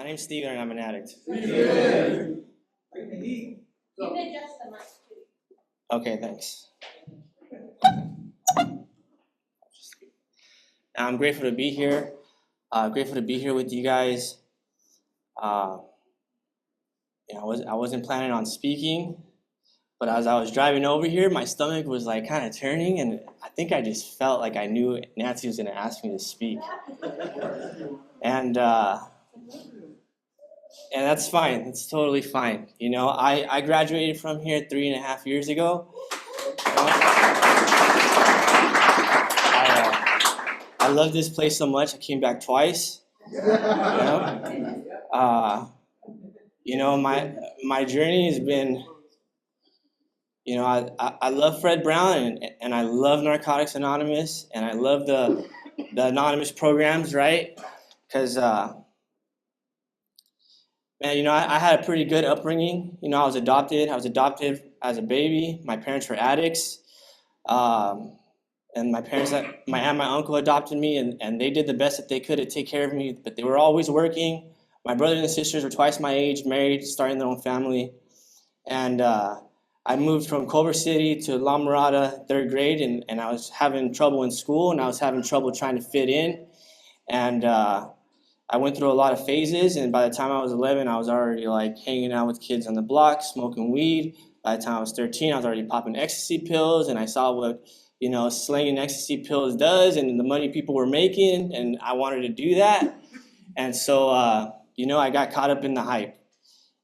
My name's Steven and I'm an addict. You can adjust the mic too. Okay, thanks. I'm grateful to be here. Grateful to be here with you guys. I wasn't planning on speaking, but as I was driving over here, my stomach was like kind of turning, and I think I just felt like I knew Nancy was going to ask me to speak. And that's fine. It's totally fine. You know, I graduated from here 3.5 years ago. I love this place so much. I came back twice. My journey has been, I love Fred Brown and I love Narcotics Anonymous and I love the anonymous programs, right? Because I had a pretty good upbringing. I was adopted as a baby. My parents were addicts. And my aunt and my uncle adopted me, and they did the best that they could to take care of me, but they were always working. My brothers and sisters were twice my age, married, starting their own family. And I moved from Culver City to La Mirada, 3rd grade, and I was having trouble in school, and I was having trouble trying to fit in. And I went through a lot of phases, and by the time I was 11, I was already like hanging out with kids on the block, smoking weed. By the time I was 13, I was already popping ecstasy pills, and I saw what slinging ecstasy pills does and the money people were making, and I wanted to do that. And so, I got caught up in the hype.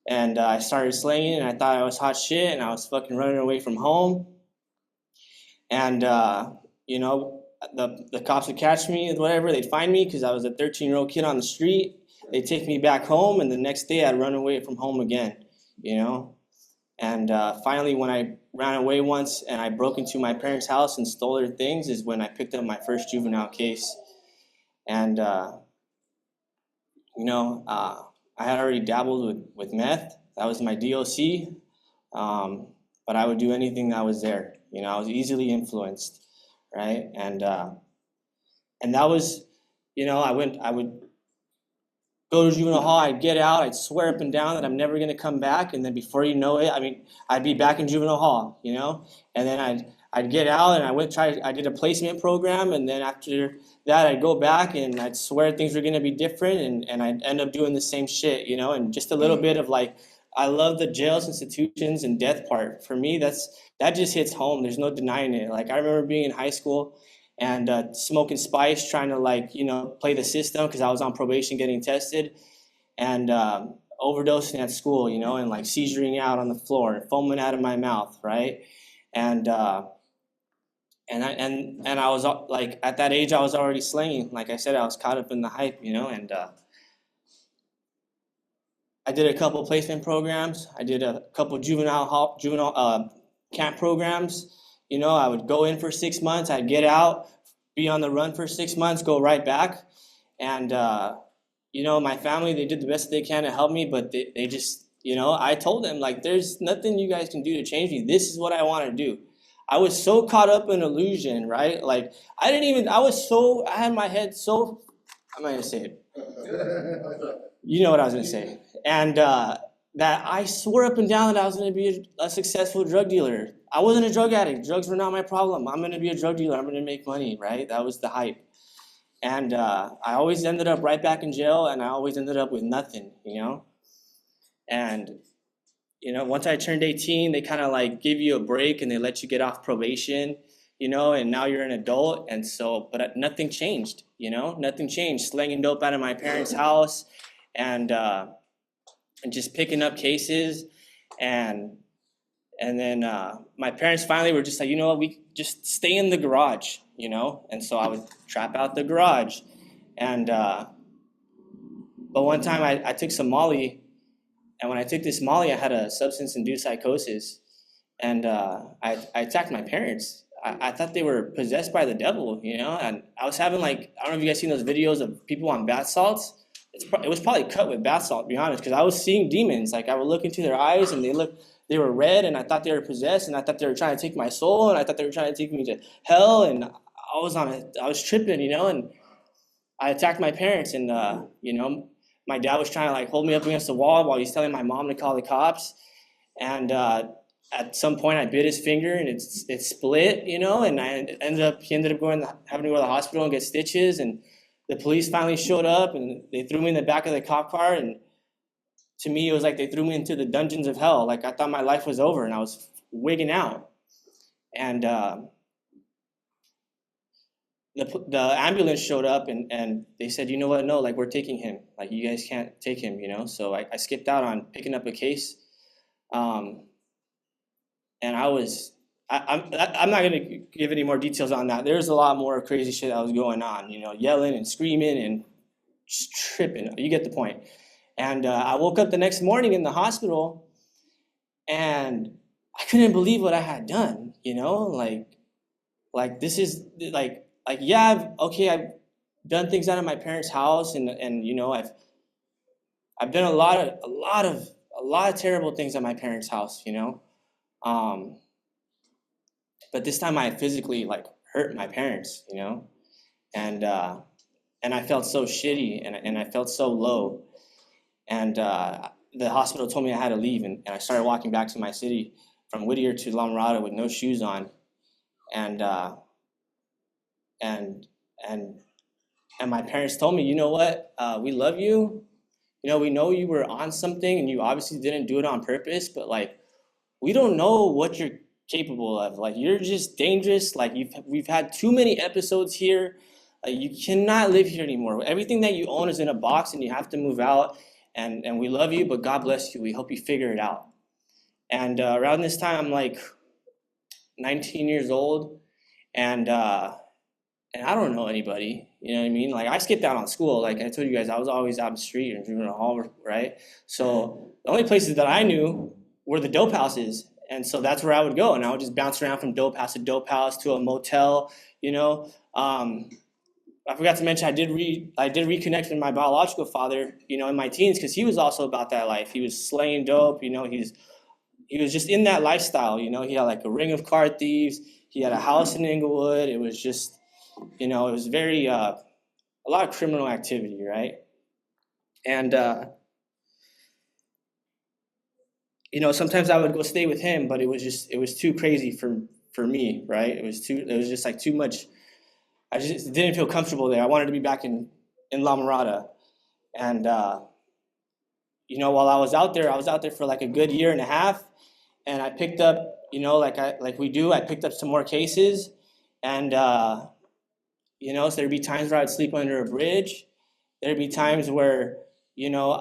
And I started slinging, and I thought I was hot shit, and I was fucking running away from home. And, the cops would catch me, whatever, they'd find me because I was a 13-year-old kid on the street. They'd take me back home, and the next day I'd run away from home again, And finally, when I ran away once and I broke into my parents' house and stole their things is when I picked up my first juvenile case. And, I had already dabbled with meth. That was my DOC. But I would do anything that was there. I was easily influenced, right? And that was, I would go to juvenile hall, I'd get out, I'd swear up and down that I'm never going to come back, and then before you know it, I'd be back in juvenile hall, and then I'd get out, and I did a placement program, and then after that, I'd go back, and I'd swear things were going to be different, and I'd end up doing the same shit, and just a little bit of like, I love the jails, institutions, and death part. For me, that just hits home. There's no denying it. Like, I remember being in high school, and smoking spice, trying to play the system because I was on probation getting tested, and overdosing at school, and like seizuring out on the floor and foaming out of my mouth, right? And I was like, at that age I was already slinging. Like I said, I was caught up in the hype, and I did a couple placement programs. I did a couple juvenile camp programs. I would go in for 6 months, I'd get out, be on the run for 6 months, go right back. And, my family, they did the best they can to help me, but they just, I told them, like, there's nothing you guys can do to change me. This is what I want to do. I was so caught up in illusion, right? Like, I had my head so, I'm not going to say it. You know what I was going to say. And that I swore up and down that I was going to be a successful drug dealer. I wasn't a drug addict. Drugs were not my problem. I'm going to be a drug dealer. I'm going to make money, right? That was the hype. And I always ended up right back in jail, and I always ended up with nothing, And, once I turned 18, they kind of like give you a break and they let you get off probation, and now you're an adult. And so, but nothing changed, nothing changed. Slinging dope out of my parents' house and just picking up cases. And then my parents finally were just like, we just stay in the garage, And so I would trap out the garage. And but one time I took some Molly, and when I took this Molly, I had a substance-induced psychosis, and I attacked my parents. I thought they were possessed by the devil, And I was having I don't know if you guys seen those videos of people on bath salts. It was probably cut with bath salt, to be honest, because I was seeing demons. Like, I would look into their eyes, and they were red, and I thought they were possessed, and I thought they were trying to take my soul, and I thought they were trying to take me to hell, and I was tripping, and I attacked my parents, and my dad was trying to like hold me up against the wall while he's telling my mom to call the cops. And at some point I bit his finger and it split, you know, and he ended up having to go to the hospital and get stitches. And the police finally showed up and they threw me in the back of the cop car. And to me, it was like they threw me into the dungeons of hell. Like I thought my life was over and I was wigging out. And the ambulance showed up and they said, you know what, no, like we're taking him. Like you guys can't take him, you know? So I skipped out on picking up a case. And I'm not going to give any more details on that. There's a lot more crazy shit that was going on, you know, yelling and screaming and just tripping. You get the point. And I woke up the next morning in the hospital and I couldn't believe what I had done, you know, like this is like, yeah, I've done things out of my parents' house and you know, I've done a lot of terrible things at my parents' house, you know. But this time I physically like hurt my parents, you know, and I felt so shitty and I felt so low, and the hospital told me I had to leave, and I started walking back to my city from Whittier to La Mirada with no shoes on, and my parents told me, you know what, we love you, you know, we know you were on something and you obviously didn't do it on purpose, but like we don't know what you're capable of. Like you're just dangerous. Like we've had too many episodes here. You cannot live here anymore. Everything that you own is in a box and you have to move out. And we love you, but God bless you. We hope you figure it out. And around this time, I'm like 19 years old, and I don't know anybody. You know what I mean? Like I skipped out on school. Like I told you guys, I was always out in the street or doing a hall, right? So the only places that I knew were the dope houses. And so that's where I would go. And I would just bounce around from dope house to a motel, you know. I forgot to mention I did reconnect with my biological father, you know, in my teens, because he was also about that life. He was slaying dope, you know, he was just in that lifestyle, you know. He had like a ring of car thieves. He had a house in Inglewood. It was just, you know, it was very, a lot of criminal activity, right? And, you know, sometimes I would go stay with him, but it was too crazy for me, right? It was just like too much. I just didn't feel comfortable there. I wanted to be back in La Mirada. And, you know, while I was out there for like a good year and a half, and I picked up, you know, I picked up some more cases, and, you know, so there'd be times where I'd sleep under a bridge. There'd be times where, you know,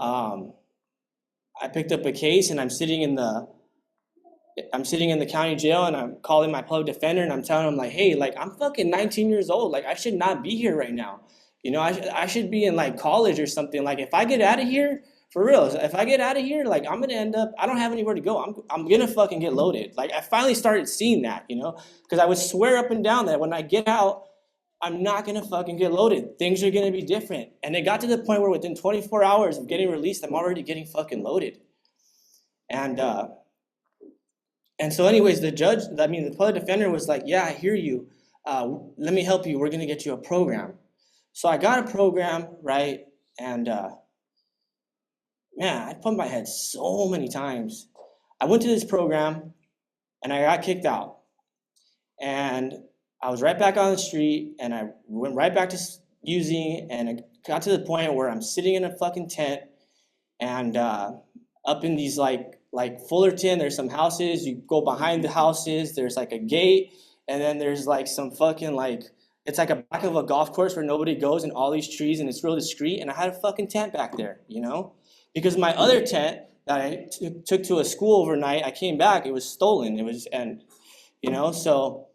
I picked up a case and I'm sitting in the county jail and I'm calling my public defender and I'm telling him like, hey, like I'm fucking 19 years old. Like I should not be here right now. You know, I should be in like college or something. Like if I get out of here, for real, if I get out of here, like I'm gonna end up, I don't have anywhere to go. I'm gonna fucking get loaded. Like I finally started seeing that, you know, because I would swear up and down that when I get out, I'm not gonna fucking get loaded. Things are gonna be different. And it got to the point where within 24 hours of getting released, I'm already getting fucking loaded. And so anyways, the public defender was like, yeah, I hear you. Let me help you. We're gonna get you a program. So I got a program, right? And man, I put my head so many times. I went to this program and I got kicked out. And I was right back on the street and I went right back to using, and it got to the point where I'm sitting in a fucking tent and up in these like Fullerton, there's some houses, you go behind the houses, there's like a gate, and then there's like some fucking like, it's like a back of a golf course where nobody goes and all these trees and it's real discreet, and I had a fucking tent back there, you know? Because my other tent that I took to a school overnight, I came back, it was stolen, you know, so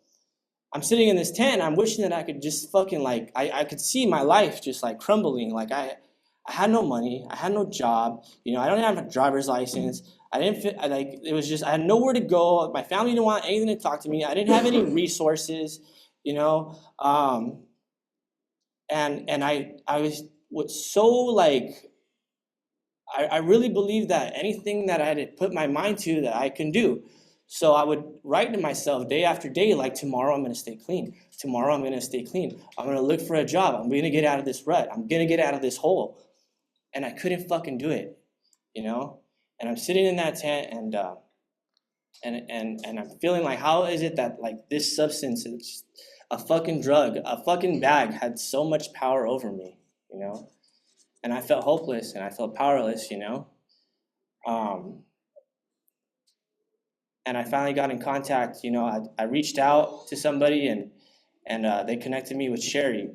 I'm sitting in this tent, I'm wishing that I could just fucking like, I could see my life just like crumbling, like I had no money, I had no job, you know, I don't have a driver's license, I had nowhere to go, my family didn't want anything to talk to me, I didn't have any resources, you know, and I was so like, I really believed that anything that I had to put my mind to that I can do. So I would write to myself day after day, like, tomorrow I'm going to stay clean. Tomorrow I'm going to stay clean. I'm going to look for a job. I'm going to get out of this rut. I'm going to get out of this hole. and I couldn't fucking do it, you know? And I'm sitting in that tent, and I'm feeling like, how is it that like this substance is a fucking drug, a fucking bag had so much power over me, you know? And I felt hopeless and I felt powerless, you know? And I finally got in contact, you know, I reached out to somebody, and they connected me with Sherry.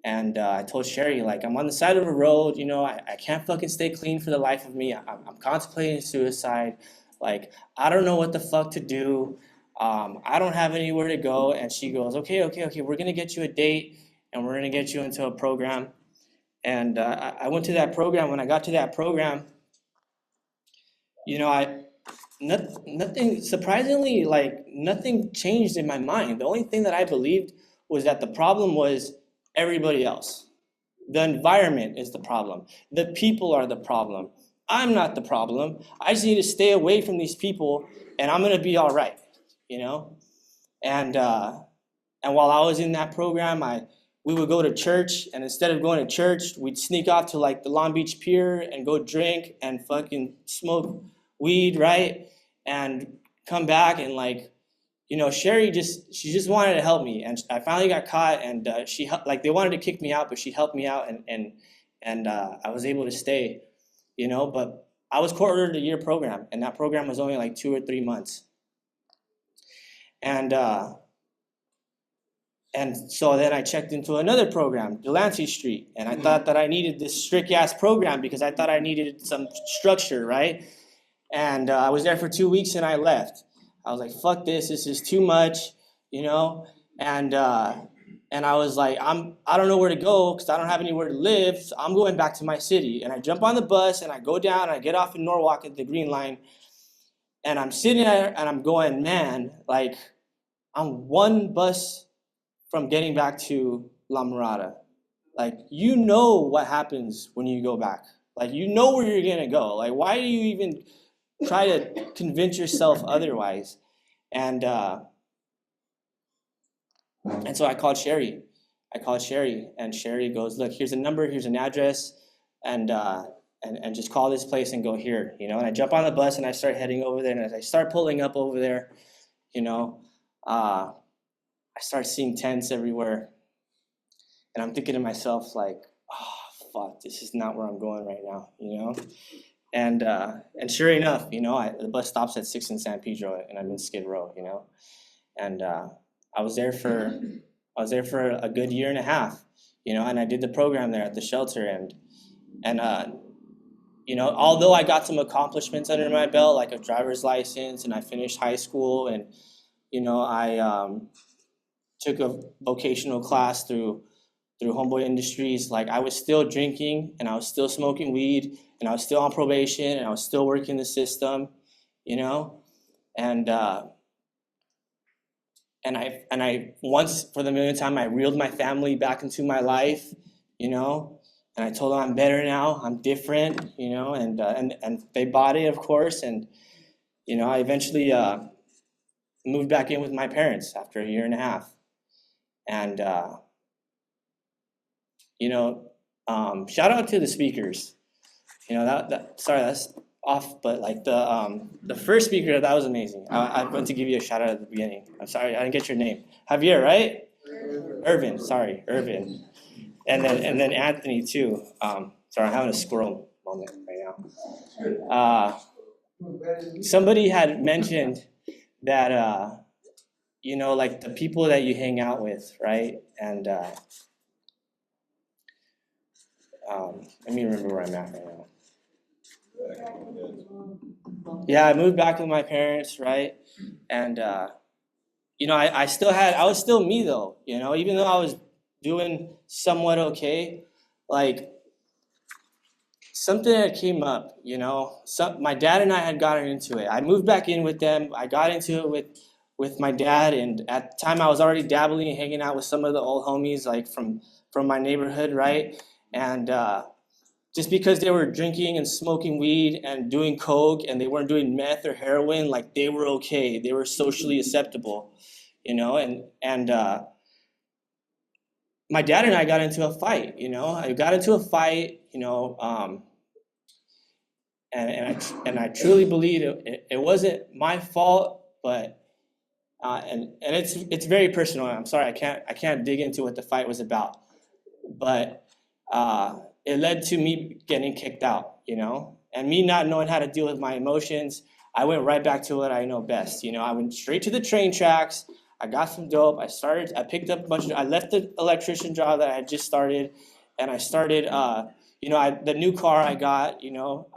And I told Sherry, like, I'm on the side of a road, you know, I can't fucking stay clean for the life of me. I'm contemplating suicide. Like, I don't know what the fuck to do. I don't have anywhere to go. And she goes, okay, we're going to get you a date, and we're going to get you into a program. And I went to that program. When I got to that program, you know, nothing, surprisingly, like, nothing changed in my mind. The only thing that I believed was that the problem was everybody else. The environment is the problem. The people are the problem. I'm not the problem. I just need to stay away from these people, and I'm gonna be all right, you know? And while I was in that program, we would go to church, and instead of going to church, we'd sneak off to like the Long Beach Pier and go drink and fucking smoke weed, right? And come back, and like, you know, Sherry she just wanted to help me, and I finally got caught, and she like, they wanted to kick me out, but she helped me out, and I was able to stay, you know. But I was court-ordered a year program, and that program was only like 2 or 3 months, and so then I checked into another program, Delancey Street, and I thought that I needed this strict-ass program because I thought I needed some structure, right? And I was there for 2 weeks, and I left. I was like, fuck this is too much, you know? And I was like, I don't know where to go because I don't have anywhere to live, so I'm going back to my city. And I jump on the bus, and I go down, and I get off in Norwalk at the Green Line, and I'm sitting there, and I'm going, man, like, I'm one bus from getting back to La Mirada. Like, you know what happens when you go back. Like, you know where you're gonna go. Like, why do you even try to convince yourself otherwise? And so I called Sherry. And Sherry goes, look, here's a number, here's an address, and just call this place and go here, you know. And I jump on the bus, and I start heading over there, and as I start pulling up over there, you know, I start seeing tents everywhere, and I'm thinking to myself, like, oh fuck, this is not where I'm going right now, you know. And sure enough, you know, the bus stops at 6 in San Pedro, and I'm in Skid Row, you know. And I was there for a good year and a half, you know, and I did the program there at the shelter, and you know, although I got some accomplishments under my belt, like a driver's license, and I finished high school, and you know, I took a vocational class through Homeboy Industries, like, I was still drinking, and I was still smoking weed, and I was still on probation, and I was still working the system, you know. And I once, for the millionth time, I reeled my family back into my life, you know, and I told them I'm better now, I'm different, you know, and they bought it, of course. And you know, I eventually moved back in with my parents after a year and a half. And you know, shout out to the speakers. You know, sorry, that's off, but like the first speaker, that was amazing. I'm going to give you a shout out at the beginning. I'm sorry, I didn't get your name. Javier, right? Irvin, sorry, Irvin. And then Anthony too. Sorry, I'm having a squirrel moment right now. Somebody had mentioned that you know, like, the people that you hang out with, right? And let me remember where I'm at right now. Yeah, I moved back with my parents, right? And you know, I was still me though, you know, even though I was doing somewhat okay, like, something had came up, you know. My dad and I had gotten into it. I moved back in with them. I got into it with my dad, and at the time I was already dabbling and hanging out with some of the old homies, like, from my neighborhood, right? And just because they were drinking and smoking weed and doing coke, and they weren't doing meth or heroin, like, they were okay. They were socially acceptable, you know. And my dad and I got into a fight, you know. I got into a fight. you know, and I truly believe it wasn't my fault, but and it's very personal. I'm sorry, I can't dig into what the fight was about, but it led to me getting kicked out, you know, and me not knowing how to deal with my emotions. I went right back to what I know best, you know. I went straight to the train tracks. I got some dope. I picked up a bunch of. I left the electrician job that I had just started, and I started, you know, the new car I got, you know.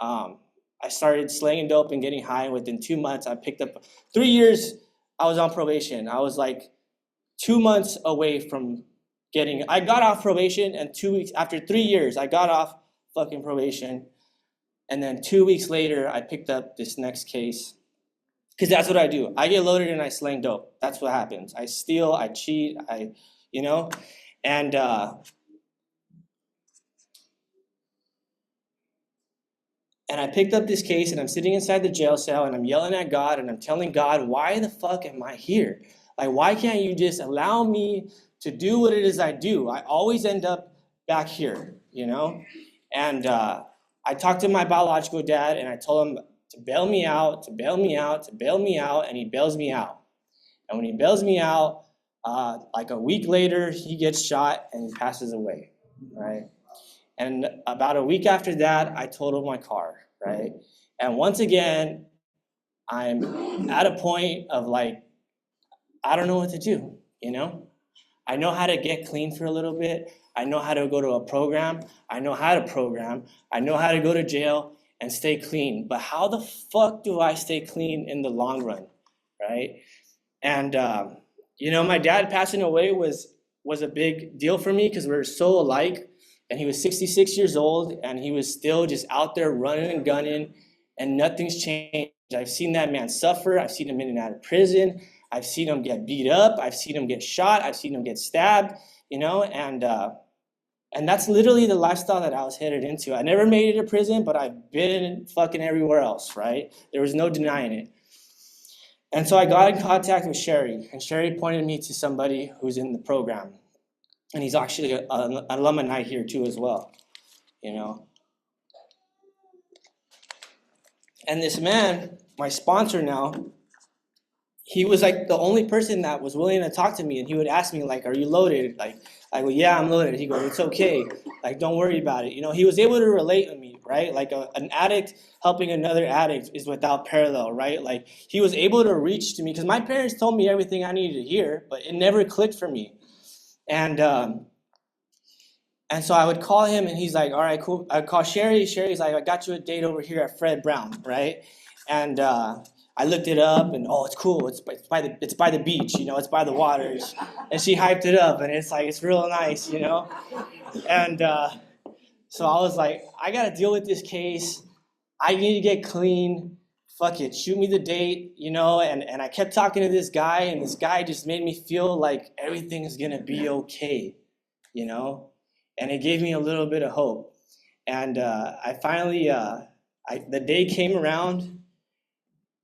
I started slanging dope and getting high. And within 2 months, I picked up 3 years. I was on probation. I was like 2 months away from I got off probation, and 2 weeks, after 3 years, I got off fucking probation. And then 2 weeks later, I picked up this next case. Because that's what I do. I get loaded and I slang dope. That's what happens. I steal, I cheat, you know? And I picked up this case, and I'm sitting inside the jail cell, and I'm yelling at God, and I'm telling God, why the fuck am I here? Like, why can't you just allow me to do what it is I do? I always end up back here, you know? And I talked to my biological dad, and I told him to bail me out, to bail me out, to bail me out, and he bails me out. And when he bails me out, like a week later, he gets shot and he passes away, right? And about a week after that, I totaled my car, right? And once again, I'm at a point of like, I don't know what to do, you know? I know how to get clean for a little bit. I know how to go to a program. I know how to program. I know how to go to jail and stay clean. But how the fuck do I stay clean in the long run, right? And, you know, my dad passing away was a big deal for me because we were so alike. And he was 66 years old, and he was still just out there running and gunning, and nothing's changed. I've seen that man suffer. I've seen him in and out of prison. I've seen him get beat up. I've seen him get shot. I've seen him get stabbed, you know, and that's literally the lifestyle that I was headed into. I never made it to prison, but I've been fucking everywhere else, right? There was no denying it. And so I got in contact with Sherry, and Sherry pointed me to somebody who's in the program. And he's actually an alumni here too as well, you know. And this man, my sponsor now, he was like the only person that was willing to talk to me, and he would ask me like, "Are you loaded?" Like I go, "Yeah, I'm loaded." He goes, "It's okay. Like, don't worry about it." You know, he was able to relate with me, right? Like an addict helping another addict is without parallel, right? Like he was able to reach to me because my parents told me everything I needed to hear, but it never clicked for me. And so I would call him, and he's like, "All right, cool." I'd call Sherry. Sherry's like, "I got you a date over here at Fred Brown," right? And I looked it up, and it's cool. It's by the beach, you know. It's by the water. And she hyped it up, and it's like it's real nice, you know. And so I was like, I gotta deal with this case. I need to get clean. Fuck it, shoot me the date, you know. And I kept talking to this guy, and this guy just made me feel like everything's gonna be okay, you know. And it gave me a little bit of hope. And I finally, the day came around,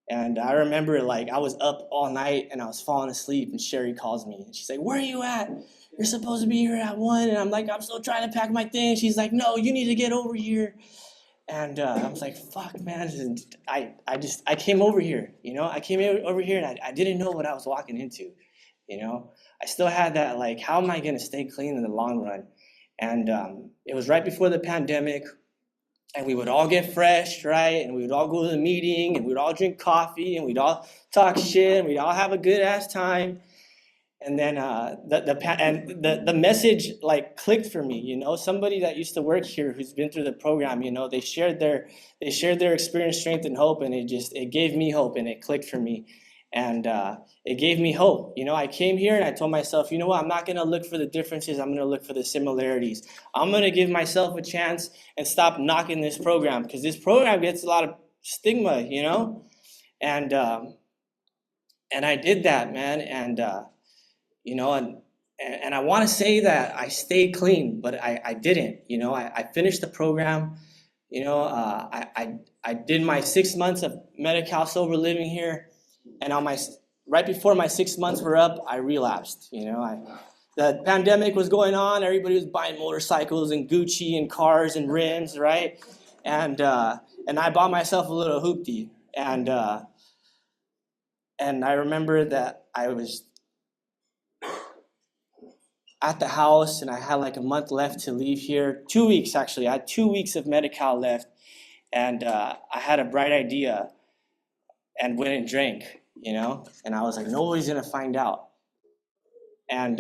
and I remember like I was up all night and I was falling asleep, and Sherry calls me and she's like, "Where are you at? You're supposed to be here at 1." And I'm like, "I'm still trying to pack my things." She's like, "No, you need to get over here." And I was like, "Fuck, man." And I came over here, you know. I came over here, and I didn't know what I was walking into, you know. I still had that like, how am I gonna stay clean in the long run? And it was right before the pandemic, and we would all get fresh, right? And we would all go to the meeting, and we'd all drink coffee, and we'd all talk shit, and we'd all have a good ass time. And then the message like clicked for me, you know. Somebody that used to work here who's been through the program, you know, they shared their experience, strength, and hope, and it gave me hope, and it clicked for me. And it gave me hope. You know, I came here and I told myself, you know what, I'm not going to look for the differences. I'm going to look for the similarities. I'm going to give myself a chance and stop knocking this program, because this program gets a lot of stigma, you know. And I did that, man. And, you know, and I want to say that I stayed clean, but I didn't. You know, I finished the program. You know, I did my 6 months of Medi-Cal sober living here. And right before my 6 months were up, I relapsed. You know, the pandemic was going on. Everybody was buying motorcycles and Gucci and cars and rims, right? And I bought myself a little hoopty. And I remember that I was at the house and I had like a month left to leave here. 2 weeks, actually. I had 2 weeks of Medi-Cal left. And I had a bright idea and went and drank, And I was like, nobody's going to find out. And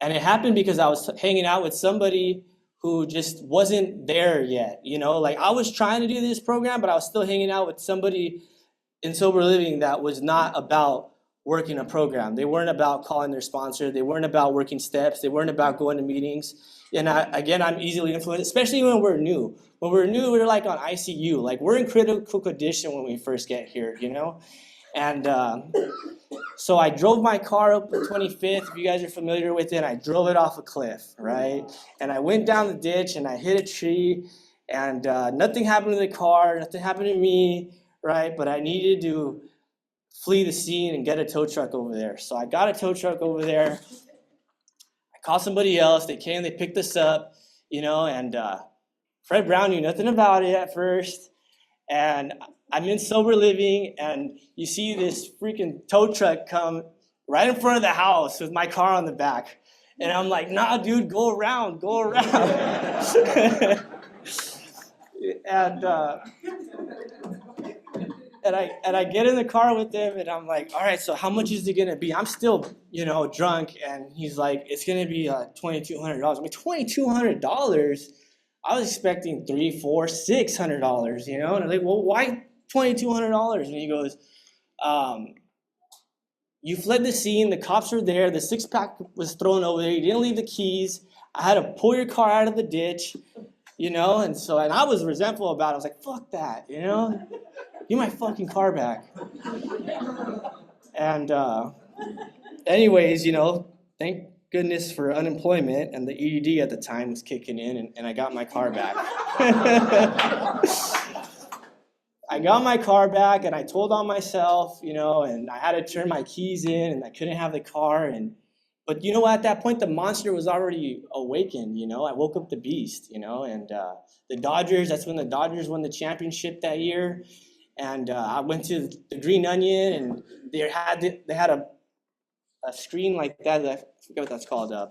it happened because I was hanging out with somebody who just wasn't there yet, Like I was trying to do this program, but I was still hanging out with somebody in sober living that was not about working a program. They weren't about calling their sponsor. They weren't about working steps. They weren't about going to meetings. And I'm easily influenced, especially when we're new. When we're new, we're like on ICU. Like we're in critical condition when we first get here, And so I drove my car up the 25th, if you guys are familiar with it. I drove it off a cliff, right? And I went down the ditch and I hit a tree and nothing happened to the car, nothing happened to me, right? But I needed to flee the scene and get a tow truck over there. So I got a tow truck over there. I called somebody else. They came, they picked us up, and Fred Brown knew nothing about it at first. And I'm in sober living, and you see this freaking tow truck come right in front of the house with my car on the back. And I'm like, nah, dude, go around. And I get in the car with him, and I'm like, all right, so how much is it gonna be? I'm still, drunk, and he's like, it's gonna be $2,200. I'm like, $2,200? I was expecting $300, $400, $600, And I'm like, well, why $2,200? And he goes, you fled the scene. The cops were there. The 6-pack was thrown over there. You didn't leave the keys. I had to pull your car out of the ditch, And I was resentful about it. I was like, fuck that, Give my fucking car back. And anyways, thank goodness for unemployment, and the EDD at the time was kicking in, and I got my car back. I got my car back, and I told on myself, and I had to turn my keys in, and I couldn't have the car. But at that point, the monster was already awakened. I woke up the beast. And the Dodgers. That's when the Dodgers won the championship that year. And I went to the Green Onion, and they had a screen like that. I forget what that's called. A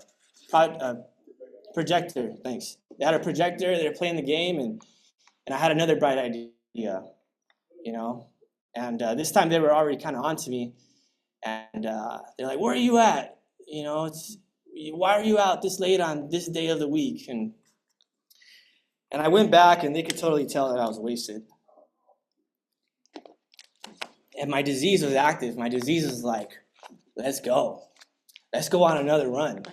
projector. Thanks. They had a projector. They were playing the game, and I had another bright idea. And this time they were already kind of onto me, and they're like, "Where are you at? Why are you out this late on this day of the week?" And I went back, and they could totally tell that I was wasted. And my disease was active. My disease was like, let's go. Let's go on another run.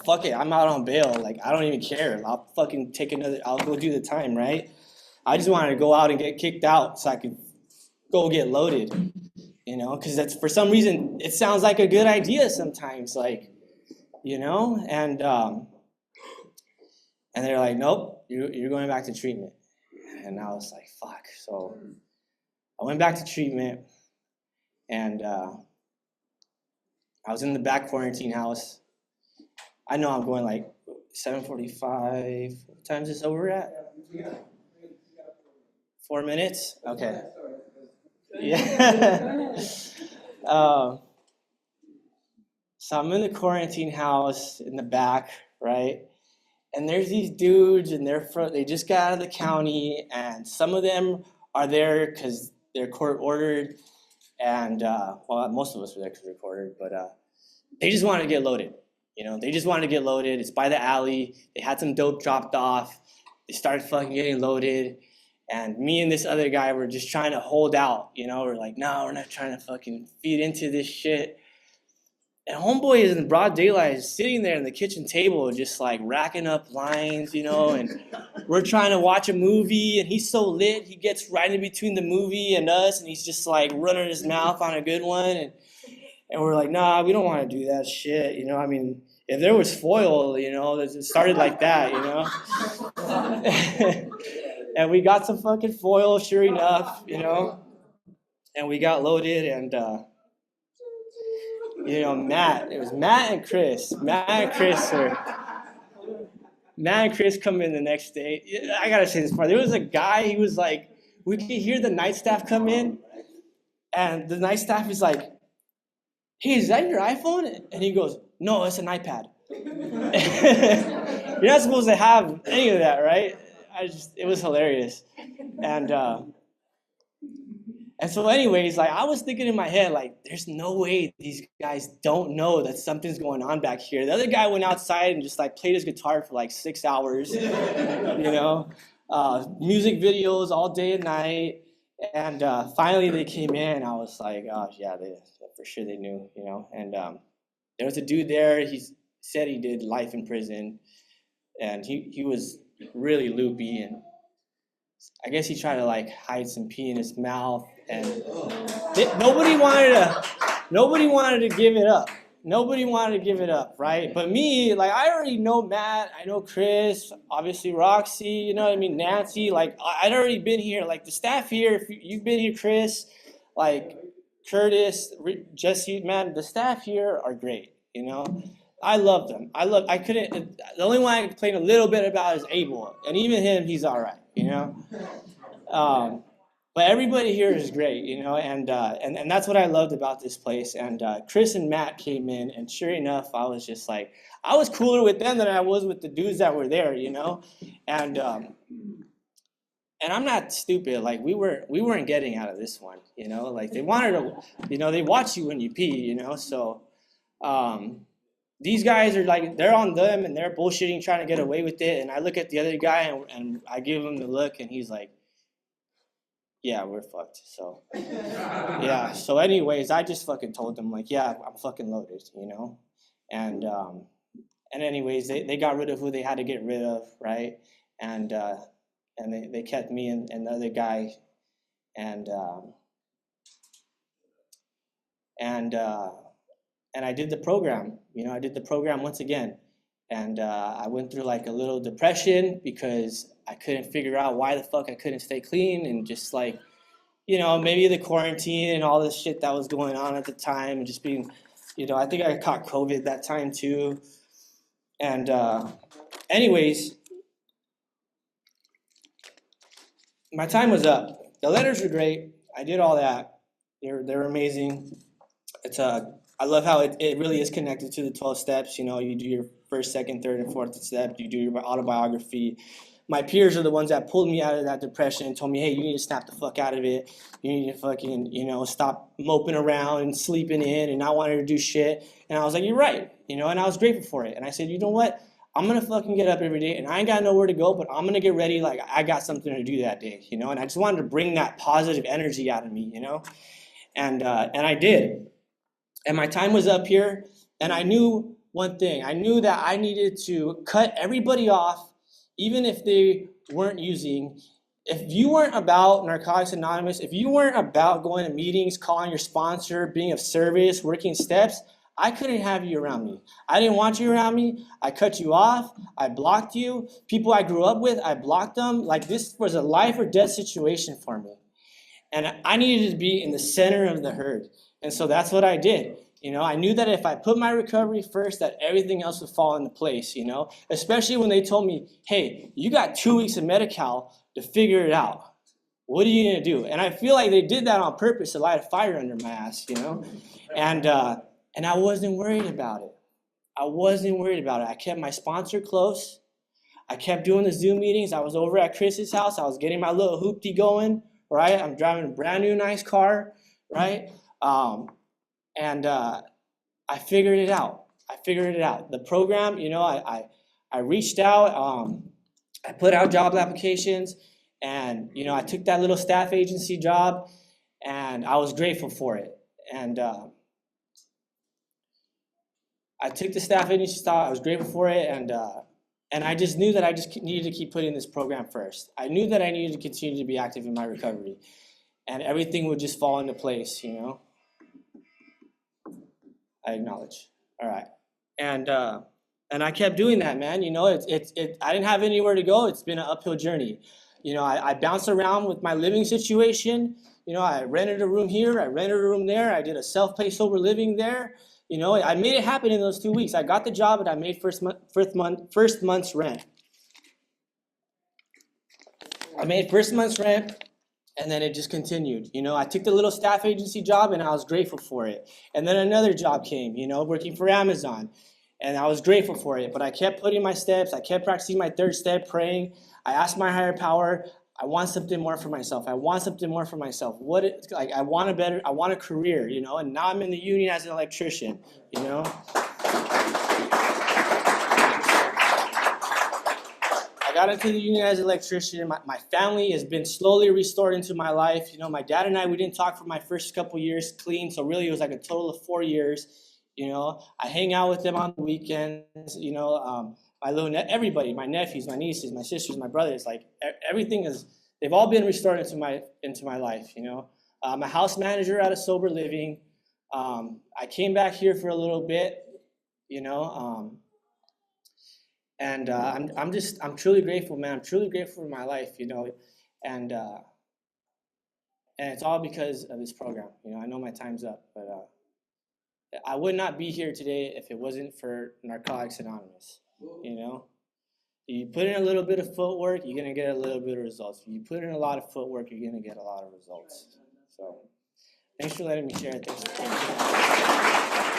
Fuck it. I'm out on bail. Like, I don't even care. I'll fucking I'll go do the time, right? I just wanted to go out and get kicked out so I could go get loaded, because that's, for some reason, it sounds like a good idea sometimes, like, and they're like, nope, you're going back to treatment. And I was like, fuck. So I went back to treatment, and I was in the back quarantine house. I know I'm going like 7:45. What time is this over at? 4 minutes? Okay. Yeah. So I'm in the quarantine house in the back, right? And there's these dudes, and they just got out of the county, and some of them are there because they're court ordered, and most of us were there because we're court ordered, but they just wanted to get loaded. They just wanted to get loaded. It's by the alley. They had some dope dropped off. They started fucking getting loaded. And me and this other guy were just trying to hold out. We're like, no, we're not trying to fucking feed into this shit. And homeboy is in broad daylight, sitting there in the kitchen table, just like racking up lines, and we're trying to watch a movie, and he's so lit, he gets right in between the movie and us, and he's just like running his mouth on a good one. And we're like, nah, we don't want to do that shit. If there was foil, it started like that, And we got some fucking foil, sure enough, and we got loaded, and Matt. It was Matt and Chris. Matt and Chris come in the next day. I gotta say this part. There was a guy. He was like, we could hear the night staff come in, and the night staff is like, "Hey, is that your iPhone?" And he goes, "No, it's an iPad." You're not supposed to have any of that, right? It was hilarious. And so anyways, like I was thinking in my head, like, there's no way these guys don't know that something's going on back here. The other guy went outside and just like played his guitar for like 6 hours, music videos all day and night. And finally they came in. I was like, oh yeah, for sure they knew, And there was a dude there. He said he did life in prison, and he was really loopy, and I guess he tried to like hide some pee in his mouth, and nobody wanted to give it up. Nobody wanted to give it up, right? But me, like I already know Matt, I know Chris, obviously Roxy, Nancy. Like I'd already been here. Like the staff here, if you've been here, Chris, like Curtis, Jesse, man, the staff here are great. I love them. The only one I complain a little bit about is Abel, and even him, he's all right. But everybody here is great, and that's what I loved about this place. And Chris and Matt came in, and sure enough, I was just like, I was cooler with them than I was with the dudes that were there, and I'm not stupid. Like we weren't getting out of this one, Like they wanted to, they watch you when you pee, So these guys are like, they're on them and they're bullshitting, trying to get away with it. And I look at the other guy and I give him the look, and he's like, yeah, we're fucked. So, yeah. So anyways, I just fucking told them like, yeah, I'm fucking loaded, And anyways, they got rid of who they had to get rid of, right? And they kept me and the other guy. And I did the program, I did the program once again. And I went through like a little depression because I couldn't figure out why the fuck I couldn't stay clean, and just like, maybe the quarantine and all this shit that was going on at the time, and just being, I think I caught COVID that time too. And anyways, my time was up. The letters were great. I did all that. They're amazing. I love how it really is connected to the 12 steps. You do your first, second, third, and fourth step. You do your autobiography. My peers are the ones that pulled me out of that depression and told me, hey, you need to snap the fuck out of it. You need to fucking, stop moping around and sleeping in and not wanting to do shit. And I was like, you're right. And I was grateful for it. And I said, you know what? I'm going to fucking get up every day, and I ain't got nowhere to go, but I'm going to get ready like I got something to do that day, And I just wanted to bring that positive energy out of me, And I did. And my time was up here, and I knew one thing. I knew that I needed to cut everybody off, even if they weren't using. If you weren't about Narcotics Anonymous, if you weren't about going to meetings, calling your sponsor, being of service, working steps, I couldn't have you around me. I didn't want you around me. I cut you off. I blocked you. People I grew up with, I blocked them. Like this was a life or death situation for me. And I needed to be in the center of the herd. And so that's what I did. I knew that if I put my recovery first, that everything else would fall into place, especially when they told me, hey, you got 2 weeks of Medi-Cal to figure it out. What are you going to do? And I feel like they did that on purpose to light a fire under my ass, And I wasn't worried about it. I kept my sponsor close. I kept doing the Zoom meetings. I was over at Chris's house. I was getting my little hoopty going, right? I'm driving a brand new nice car, right? And I figured it out. The program, I reached out. I put out job applications, and I took that little staff agency job, and I was grateful for it. And I took the staff agency job. I was grateful for it, and I just knew that I just needed to keep putting this program first. I knew that I needed to continue to be active in my recovery, and everything would just fall into place, I acknowledge. All right. And I kept doing that, man. I didn't have anywhere to go. It's been an uphill journey. I bounced around with my living situation. I rented a room here. I rented a room there. I did a self-pay sober living there. You know, I made it happen in those 2 weeks. I got the job and I made first month's rent. I made first month's rent, and then it just continued. You know, I took the little staff agency job and I was grateful for it. And then another job came, you know, working for Amazon. And I was grateful for it. But I kept putting my steps. I kept practicing my third step, praying. I asked my higher power, I want something more for myself. I want something more for myself. I want a career, you know, and now I'm in the union as an electrician, you know. I got into the union as an electrician. My family has been slowly restored into my life. You know, my dad and I, we didn't talk for my first couple years clean. So really it was like a total of 4 years. You know, I hang out with them on the weekends, you know, everybody, my nephews, my nieces, my sisters, my brothers, like everything they've all been restored into my life, you know. I'm a house manager at a sober living. I came back here for a little bit, you know, and I'm truly grateful, man. I'm truly grateful for my life, you know, and it's all because of this program. You know, I know my time's up, but I would not be here today if it wasn't for Narcotics Anonymous. You know, you put in a little bit of footwork, you're gonna get a little bit of results. If you put in a lot of footwork, you're gonna get a lot of results. So, thanks for letting me share. Thanks for